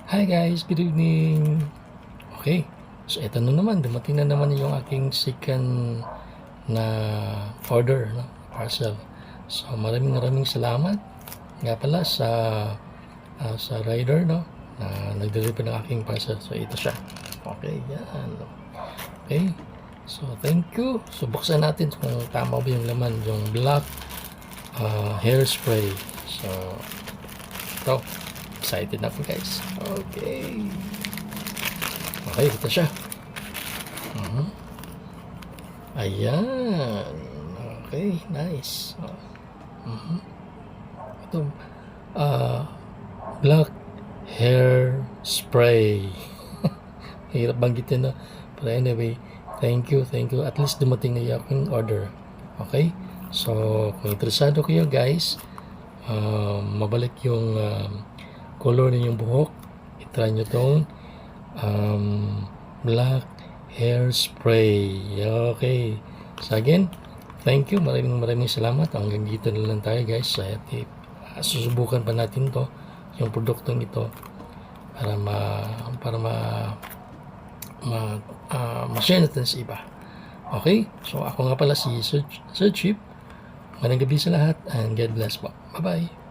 Hi guys, good evening. Okay, so ito na naman, dumating na naman yung aking second na order, no? Parcel. So maraming salamat nga pala sa rider, no? Na nag-deliver ng aking parcel. So ito siya. Okay, yan. Okay, so thank you. So buksan natin kung tama ba yung laman, yung black hairspray. So ito, excited na po guys. Okay. Okay, ito siya. Ayan. Okay, nice. Ito, black hair spray. Hirap banggitin na. But anyway, thank you. At least dumating na yung aking order. Okay? So, kung interesado kayo guys, mabalik yung color ninyong buhok, itry nyo tong black hair spray. Okay. So again, thank you. Maraming salamat. Hanggang dito na lang tayo guys. Susubukan pa natin to, yung produktong ito, para ma-share natin sa iba. Okay? So ako nga pala si Sir Chip. Magandang gabi sa lahat and God bless po. Bye-bye.